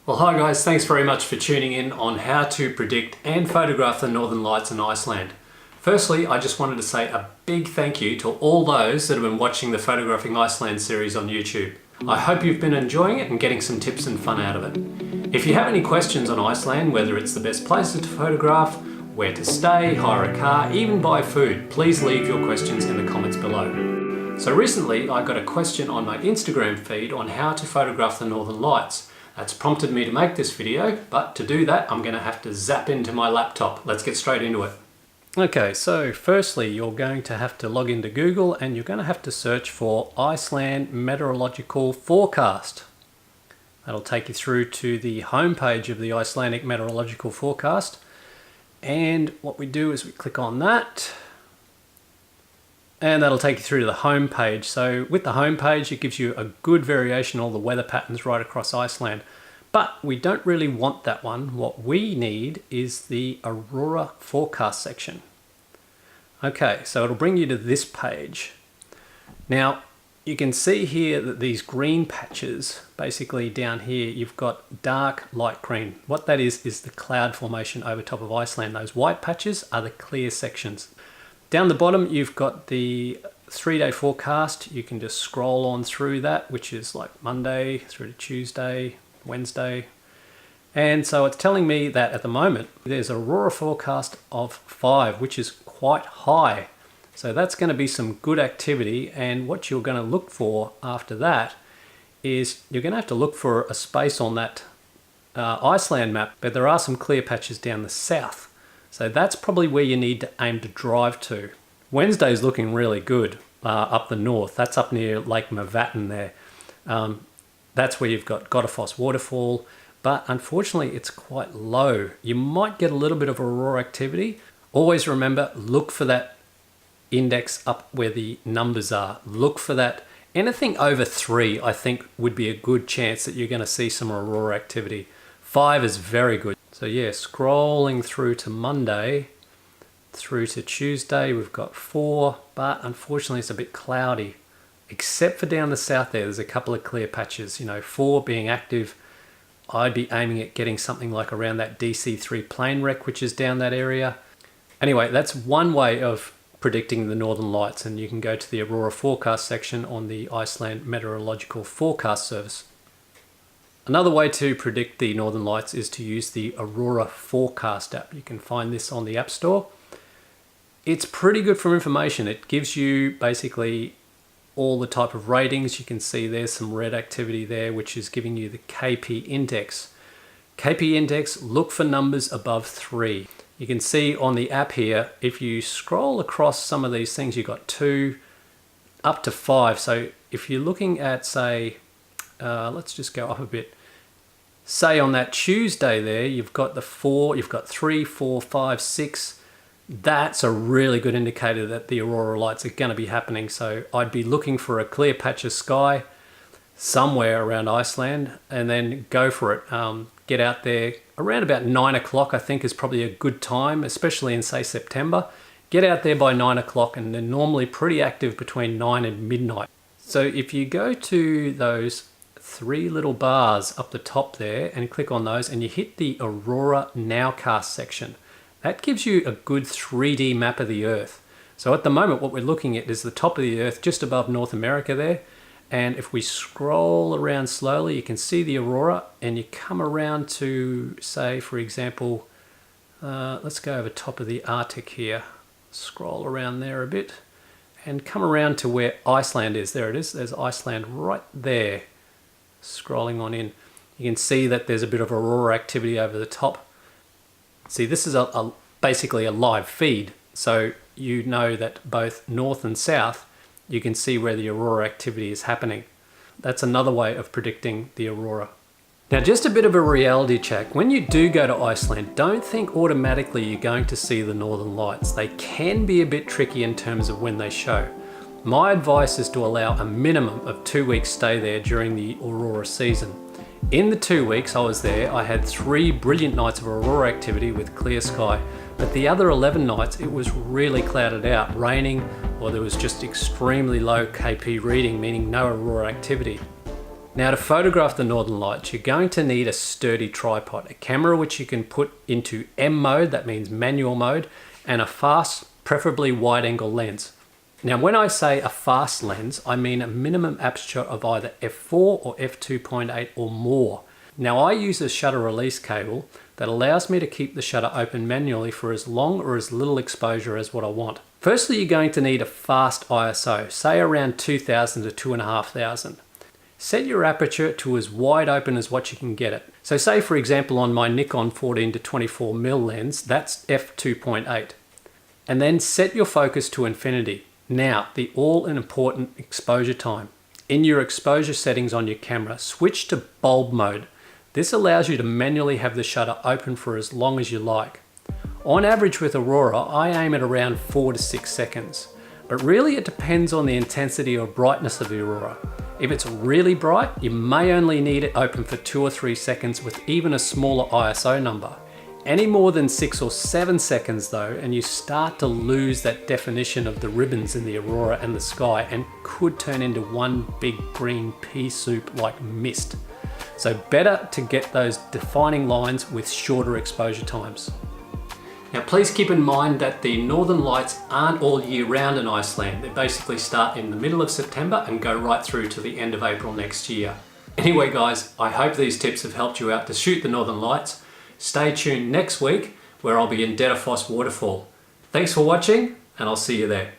Well, hi guys, thanks very much for tuning in on how to predict and photograph the Northern Lights in Iceland. Firstly, I just wanted to say a big thank you to all those that have been watching the Photographing Iceland series on YouTube. I hope you've been enjoying it and getting some tips and fun out of it. If you have any questions on Iceland, whether it's the best places to photograph, where to stay, hire a car, even buy food, please leave your questions in the comments below. So recently I got a question on my Instagram feed on how to photograph the Northern Lights. That's prompted me to make this video, but to do that I'm going to have to zap into my laptop. Let's get straight into it. Okay, so firstly you're going to have to log into Google and you're going to have to search for Iceland Meteorological Forecast. That'll take you through to the home page of the Icelandic Meteorological Forecast. And what we do is we click on that. And that'll take you through to the home page. So with the home page, it gives you a good variation of all the weather patterns right across Iceland. But we don't really want that one. What we need is the Aurora forecast section. Okay, so it'll bring you to this page. Now, you can see here that these green patches, basically down here, you've got dark light green. What that is the cloud formation over top of Iceland. Those white patches are the clear sections. Down the bottom, you've got the 3-day forecast. You can just scroll on through that, which is like Monday through to Tuesday, Wednesday. And so it's telling me that at the moment, there's an aurora forecast of 5, which is quite high. So that's going to be some good activity. And what you're going to look for after that is you're going to have to look for a space on that Iceland map, but there are some clear patches down the south. So that's probably where you need to aim to drive to. Wednesday's looking really good up the north. That's up near Lake Mavatten there. That's where you've got Godafoss waterfall, but unfortunately it's quite low. You might get a little bit of aurora activity. Always remember, look for that index up where the numbers are. Look for that. Anything over 3, I think, would be a good chance that you're going to see some aurora activity. 5 is very good. So yeah, scrolling through to Monday, through to Tuesday, we've got 4, but unfortunately it's a bit cloudy. Except for down the south there's a couple of clear patches. 4 being active, I'd be aiming at getting something like around that DC3 plane wreck, which is down that area. Anyway, that's one way of predicting the Northern Lights, and you can go to the Aurora Forecast section on the Iceland Meteorological Forecast Service. Another way to predict the Northern Lights is to use the Aurora Forecast app. You can find this on the App Store. It's pretty good for information. It gives you basically all the type of ratings. You can see there's some red activity there, which is giving you the KP index. KP index, look for numbers above 3. You can see on the app here, if you scroll across some of these things, you've got 2 up to 5. So if you're looking at, say, let's just go up a bit. Say on that Tuesday there, you've got the 4, you've got 3, 4, 5, 6. That's a really good indicator that the aurora lights are going to be happening. So I'd be looking for a clear patch of sky somewhere around Iceland and then go for it. Get out there around about 9 o'clock, I think is probably a good time, especially in say September. Get out there by 9 o'clock and they're normally pretty active between 9 and midnight. So if you go to those 3 little bars up the top there and click on those and you hit the Aurora Nowcast section, that gives you a good 3D map of the Earth. So at the moment what we're looking at is the top of the Earth just above North America there, and if we scroll around slowly you can see the aurora, and you come around to, say for example, let's go over top of the Arctic here, scroll around there a bit and come around to where Iceland is. There it is, there's Iceland right there. Scrolling on in, you can see that there's a bit of aurora activity over the top. See, this is basically a live feed, so you know that both north and south you can see where the aurora activity is happening. That's another way of predicting the aurora. Now, just a bit of a reality check. When you do go to Iceland, don't think automatically you're going to see the Northern Lights. They can be a bit tricky in terms of when they show. My advice is to allow a minimum of 2 weeks stay there during the aurora season. In the 2 weeks I was there, I had 3 brilliant nights of aurora activity with clear sky, but the other 11 nights it was really clouded out, raining, or there was just extremely low KP reading, meaning no aurora activity. Now to photograph the northern lights, you're going to need a sturdy tripod, a camera which you can put into M mode, that means manual mode, and a fast, preferably wide angle lens. Now when I say a fast lens, I mean a minimum aperture of either f4 or f2.8 or more. Now I use a shutter release cable that allows me to keep the shutter open manually for as long or as little exposure as what I want. Firstly, you're going to need a fast ISO, say around 2000 to 2500. Set your aperture to as wide open as what you can get it. So say for example on my Nikon 14 to 24mm lens, that's f2.8. And then set your focus to infinity. Now, the all-important exposure time. In your exposure settings on your camera, switch to bulb mode. This allows you to manually have the shutter open for as long as you like. On average with Aurora, I aim at around 4 to 6 seconds. But really it depends on the intensity or brightness of the Aurora. If it's really bright, you may only need it open for 2 or 3 seconds with even a smaller ISO number. Any more than 6 or 7 seconds though, and you start to lose that definition of the ribbons in the Aurora and the sky and could turn into one big green pea soup like mist. So better to get those defining lines with shorter exposure times. Now please keep in mind that the northern lights aren't all year round in Iceland. They basically start in the middle of September and go right through to the end of April next year. Anyway guys, I hope these tips have helped you out to shoot the northern lights. Stay tuned next week where I'll be in Dettifoss Waterfall. Thanks for watching and I'll see you there.